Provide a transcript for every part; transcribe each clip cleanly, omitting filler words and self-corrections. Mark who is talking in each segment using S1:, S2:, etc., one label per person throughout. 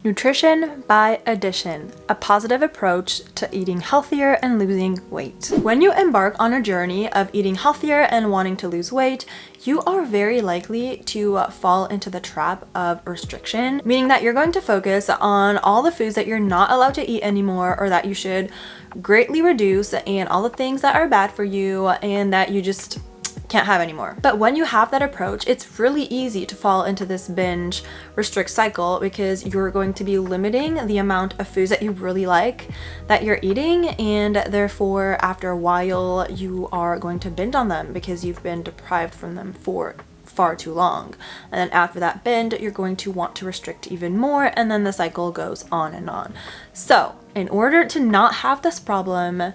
S1: Nutrition by addition, a positive approach to eating healthier and losing weight. When you embark on a journey of eating healthier and wanting to lose weight, you are very likely to fall into the trap of restriction, meaning that you're going to focus on all the foods that you're not allowed to eat anymore or that you should greatly reduce, and all the things that are bad for you and that you just can't have anymore. But when you have that approach, it's really easy to fall into this binge restrict cycle because you're going to be limiting the amount of foods that you really like that you're eating, and therefore after a while you are going to binge on them because you've been deprived from them for far too long. And then after that binge, you're going to want to restrict even more, and then the cycle goes on and on. So in order to not have this problem,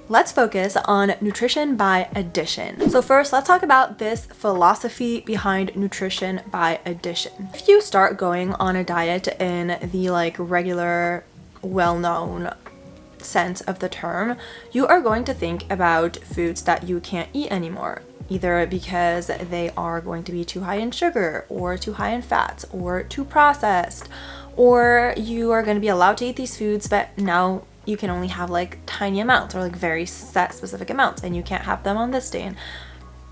S1: let's focus on nutrition by addition. So first, let's talk about this philosophy behind nutrition by addition. If you start going on a diet in the regular, well-known sense of the term, you are going to think about foods that you can't eat anymore, either because they are going to be too high in sugar or too high in fats or too processed, or you are going to be allowed to eat these foods, but now you can only have tiny amounts or very set specific amounts, and you can't have them on this day. And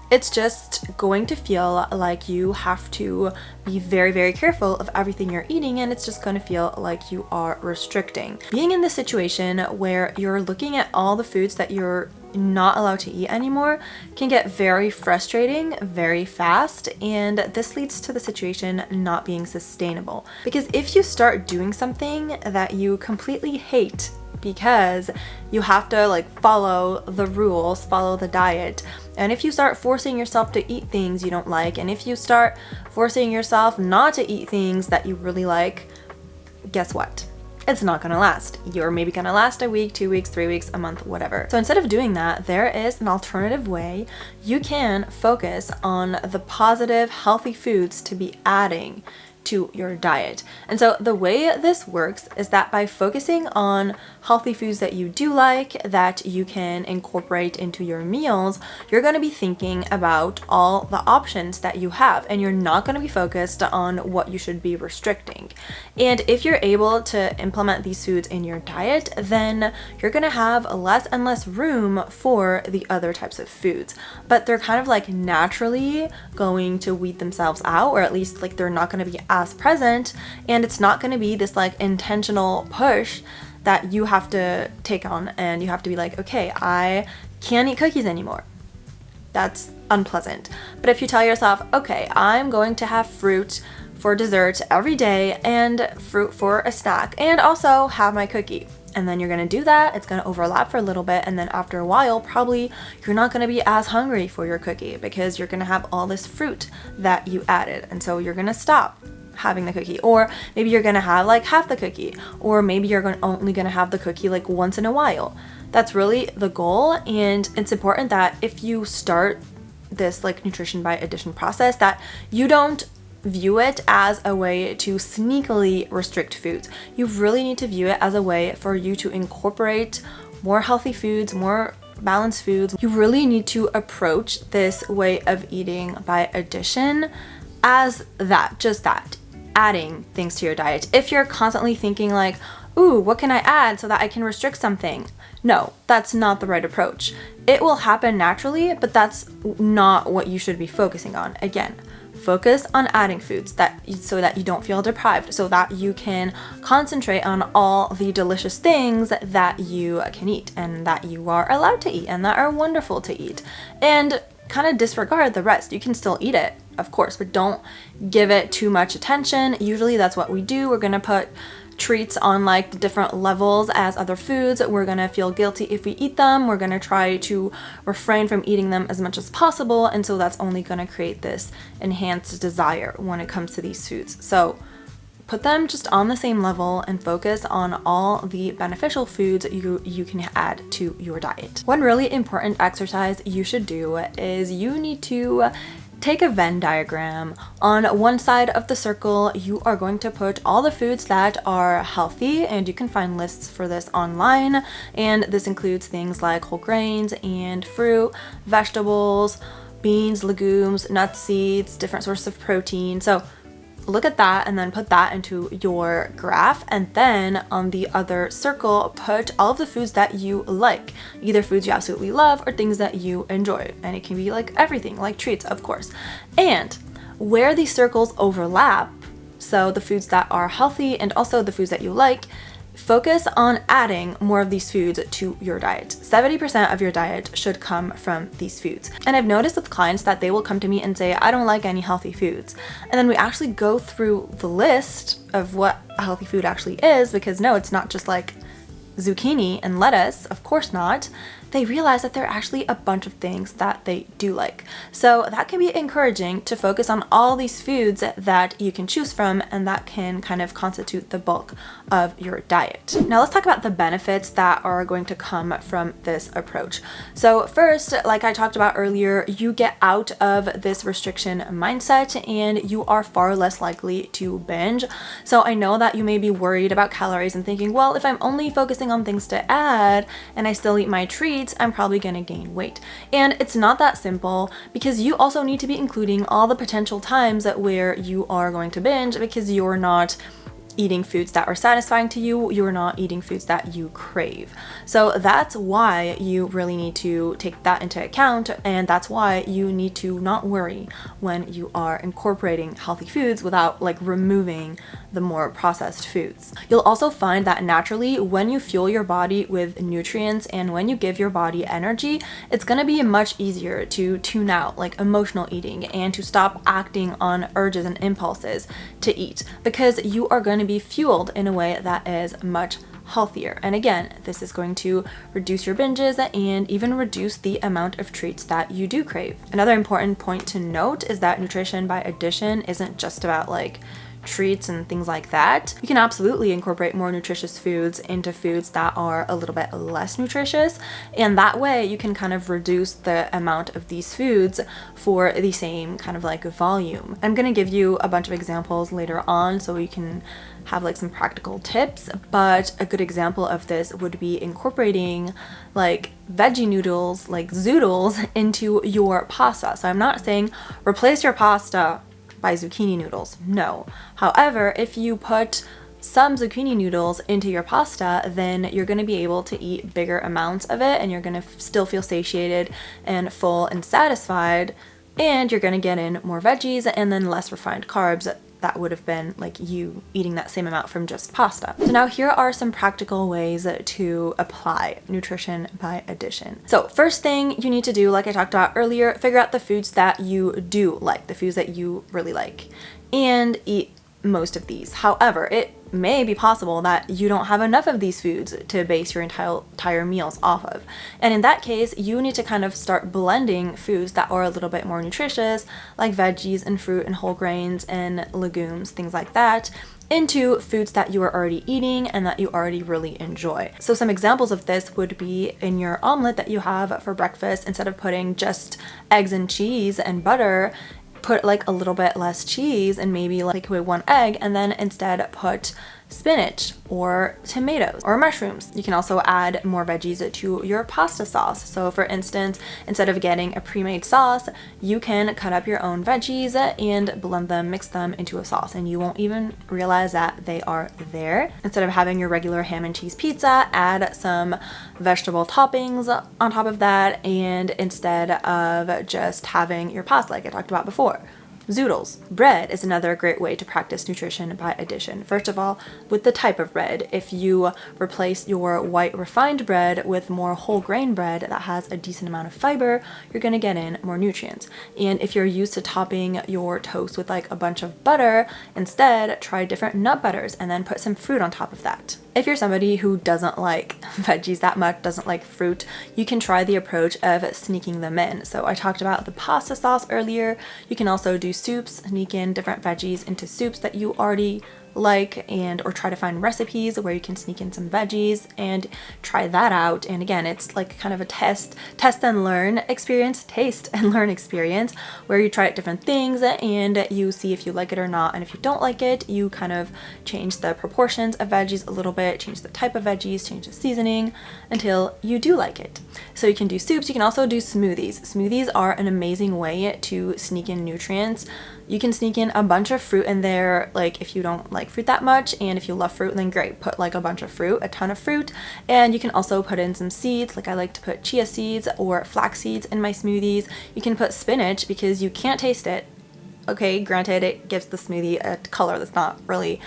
S1: it's just going to feel like you have to be very, very careful of everything you're eating, and it's just going to feel like you are restricting. Being in this situation where you're looking at all the foods that you're not allowed to eat anymore can get very frustrating very fast, and this leads to the situation not being sustainable. Because if you start doing something that you completely hate because you have to follow the rules, follow the diet, and if you start forcing yourself to eat things you don't like, and if you start forcing yourself not to eat things that you really like, guess what? It's not gonna last. You're maybe gonna last a week, 2 weeks, 3 weeks, a month, whatever. So instead of doing that, there is an alternative way. You can focus on the positive, healthy foods to be adding to your diet. And so the way this works is that by focusing on healthy foods that you do like, that you can incorporate into your meals, you're going to be thinking about all the options that you have, and you're not going to be focused on what you should be restricting. And if you're able to implement these foods in your diet, then you're going to have less and less room for the other types of foods. But they're kind of naturally going to weed themselves out, or at least they're not going to be as present, and it's not going to be this intentional push that you have to take on, and you have to be okay, I can't eat cookies anymore. That's unpleasant. But if you tell yourself, okay, I'm going to have fruit for dessert every day and fruit for a snack, and also have my cookie, and then you're going to do that, it's going to overlap for a little bit, and then after a while probably you're not going to be as hungry for your cookie because you're going to have all this fruit that you added, and so you're going to stop having the cookie. Or maybe you're gonna have half the cookie, or maybe you're only gonna have the cookie once in a while. That's really the goal, and it's important that if you start this nutrition by addition process, that you don't view it as a way to sneakily restrict foods. You really need to view it as a way for you to incorporate more healthy foods, more balanced foods. You really need to approach this way of eating by addition as that, just that, adding things to your diet. If you're constantly thinking ooh, what can I add so that I can restrict something? No, that's not the right approach. It will happen naturally, but that's not what you should be focusing on. Again, focus on adding foods so that you don't feel deprived, so that you can concentrate on all the delicious things that you can eat and that you are allowed to eat and that are wonderful to eat, and kind of disregard the rest. You can still eat it, of course, but don't give it too much attention. Usually that's what we do. We're gonna put treats on the different levels as other foods. We're gonna feel guilty if we eat them. We're gonna try to refrain from eating them as much as possible, and so that's only gonna create this enhanced desire when it comes to these foods. So put them just on the same level and focus on all the beneficial foods you can add to your diet. One really important exercise you should do is you need to take a Venn diagram. On one side of the circle, you are going to put all the foods that are healthy, and you can find lists for this online, and this includes things like whole grains and fruit, vegetables, beans, legumes, nuts, seeds, different sources of protein. So look at that and then put that into your graph, and then on the other circle put all of the foods that you like, either foods you absolutely love or things that you enjoy, and it can be like everything, like treats of course. And where these circles overlap, so the foods that are healthy and also the foods that you like, focus on adding more of these foods to your diet. 70% of your diet should come from these foods. And I've noticed with clients that they will come to me and say, I don't like any healthy foods. And then we actually go through the list of what a healthy food actually is, because no, it's not just like zucchini and lettuce, of course not. They realize that there are actually a bunch of things that they do like. So that can be encouraging to focus on all these foods that you can choose from, and that can kind of constitute the bulk of your diet. Now let's talk about the benefits that are going to come from this approach. So first, like I talked about earlier, you get out of this restriction mindset and you are far less likely to binge. So I know that you may be worried about calories and thinking, well, if I'm only focusing on things to add and I still eat my treats, I'm probably gonna gain weight. And it's not that simple, because you also need to be including all the potential times where you are going to binge, because you're not eating foods that are satisfying to you, you're not eating foods that you crave. So that's why you really need to take that into account, and that's why you need to not worry when you are incorporating healthy foods without like removing the more processed foods. You'll also find that naturally when you fuel your body with nutrients and when you give your body energy, it's going to be much easier to tune out like emotional eating and to stop acting on urges and impulses to eat, because you are going to be fueled in a way that is much healthier. And again, this is going to reduce your binges and even reduce the amount of treats that you do crave. Another important point to note is that nutrition by addition isn't just about like treats and things like that. You can absolutely incorporate more nutritious foods into foods that are a little bit less nutritious, and that way you can kind of reduce the amount of these foods for the same kind of like volume. I'm gonna give you a bunch of examples later on so you can have like some practical tips, but a good example of this would be incorporating like veggie noodles, like zoodles, into your pasta. So I'm not saying replace your pasta by zucchini noodles, no. However, if you put some zucchini noodles into your pasta, then you're going to be able to eat bigger amounts of it, and you're going to still feel satiated and full and satisfied, and you're going to get in more veggies and then less refined carbs that would have been like you eating that same amount from just pasta. So now here are some practical ways to apply nutrition by addition. So first thing you need to do, like I talked about earlier, figure out the foods that you do like, the foods that you really like, and eat most of these. However, it may be possible that you don't have enough of these foods to base your entire meals off of. And in that case, you need to kind of start blending foods that are a little bit more nutritious, like veggies and fruit and whole grains and legumes, things like that, into foods that you are already eating and that you already really enjoy. So some examples of this would be in your omelet that you have for breakfast, instead of putting just eggs and cheese and butter, put like a little bit less cheese and maybe like take away one egg, and then instead put spinach or tomatoes or mushrooms. You can also add more veggies to your pasta sauce. So for instance, instead of getting a pre-made sauce, you can cut up your own veggies and blend them, mix them into a sauce, and you won't even realize that they are there. Instead of having your regular ham and cheese pizza, add some vegetable toppings on top of that, and instead of just having your pasta like I talked about before. Zoodles. Bread is another great way to practice nutrition by addition. First of all, with the type of bread. If you replace your white refined bread with more whole grain bread that has a decent amount of fiber, you're going to get in more nutrients. And if you're used to topping your toast with like a bunch of butter, instead try different nut butters and then put some fruit on top of that. If you're somebody who doesn't like veggies that much, doesn't like fruit, you can try the approach of sneaking them in. So I talked about the pasta sauce earlier. You can also do soups, sneak in different veggies into soups that you already like, and or try to find recipes where you can sneak in some veggies and try that out. And again, it's like kind of a taste and learn experience where you try out different things and you see if you like it or not. And if you don't like it, you kind of change the proportions of veggies a little bit, change the type of veggies, change the seasoning until you do like it. So you can do soups, you can also do smoothies. Smoothies are an amazing way to sneak in nutrients. You can sneak in a bunch of fruit in there, like if you don't like fruit that much, and if you love fruit, then great, put like a bunch of fruit, a ton of fruit. And you can also put in some seeds, like I like to put chia seeds or flax seeds in my smoothies. You can put spinach because you can't taste it. Okay, granted, it gives the smoothie a color that's not really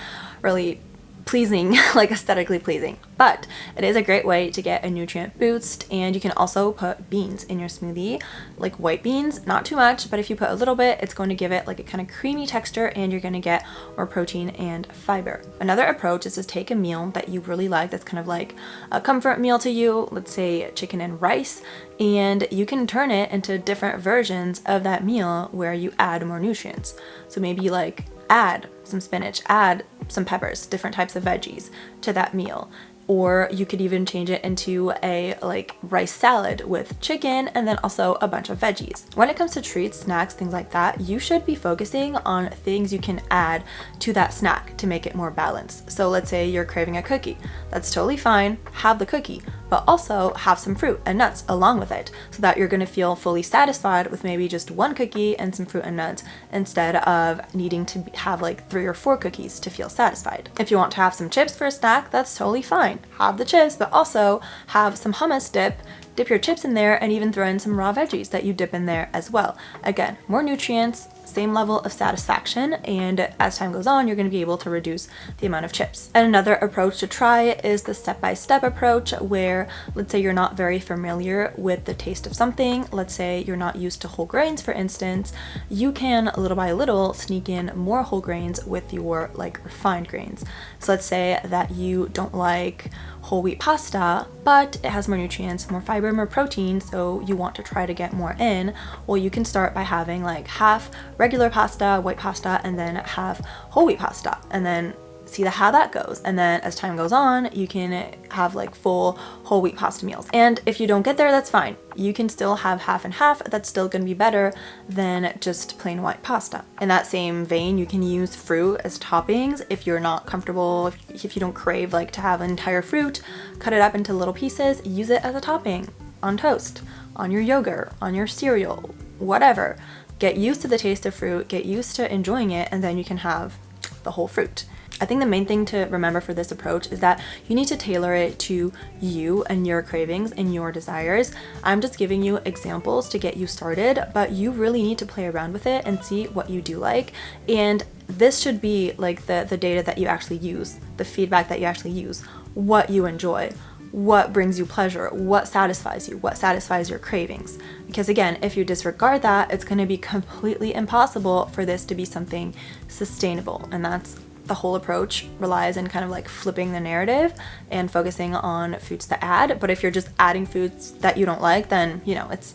S1: pleasing, like aesthetically pleasing, but it is a great way to get a nutrient boost. And you can also put beans in your smoothie, like white beans, not too much, but if you put a little bit, it's going to give it like a kind of creamy texture and you're going to get more protein and fiber. Another approach is to take a meal that you really like, that's kind of like a comfort meal to you, let's say chicken and rice, and you can turn it into different versions of that meal where you add more nutrients. So maybe like add some spinach, add some peppers, different types of veggies to that meal. Or you could even change it into a like rice salad with chicken and then also a bunch of veggies. When it comes to treats, snacks, things like that, you should be focusing on things you can add to that snack to make it more balanced. So let's say you're craving a cookie. That's totally fine, have the cookie, but also have some fruit and nuts along with it so that you're gonna feel fully satisfied with maybe just one cookie and some fruit and nuts instead of needing to have like 3 or 4 cookies to feel satisfied. If you want to have some chips for a snack, that's totally fine. Have the chips, but also have some hummus dip your chips in there, and even throw in some raw veggies that you dip in there as well. Again, more nutrients, same level of satisfaction, and as time goes on, you're going to be able to reduce the amount of chips. And another approach to try is the step-by-step approach, where let's say you're not very familiar with the taste of something. Let's say you're not used to whole grains, for instance. You can little by little sneak in more whole grains with your like refined grains. So let's say that you don't like whole wheat pasta, but it has more nutrients, more fiber, more protein, so you want to try to get more in. Well, you can start by having like half regular pasta, white pasta, and then half whole wheat pasta, and then see how that goes. And then as time goes on, you can have like full whole wheat pasta meals. And if you don't get there, that's fine. You can still have half and half. That's still going to be better than just plain white pasta. In that same vein, you can use fruit as toppings if you're not comfortable, if you don't crave like to have an entire fruit, cut it up into little pieces, use it as a topping on toast, on your yogurt, on your cereal, whatever. Get used to the taste of fruit, get used to enjoying it, and then you can have the whole fruit. I think the main thing to remember for this approach is that you need to tailor it to you and your cravings and your desires. I'm just giving you examples to get you started, but you really need to play around with it and see what you do like. And this should be like the data that you actually use, the feedback that you actually use, what you enjoy, what brings you pleasure, what satisfies you, what satisfies your cravings. Because again, if you disregard that, it's going to be completely impossible for this to be something sustainable. And that's the whole approach relies in kind of like flipping the narrative and focusing on foods to add. But if you're just adding foods that you don't like, then you know it's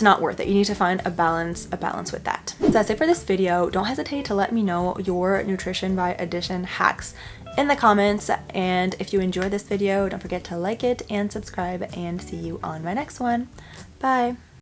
S1: not worth it. You need to find a balance with that. So that's it for this video. Don't hesitate to let me know your nutrition by addition hacks in the comments. And if you enjoyed this video, don't forget to like it and subscribe, and see you on my next one. Bye.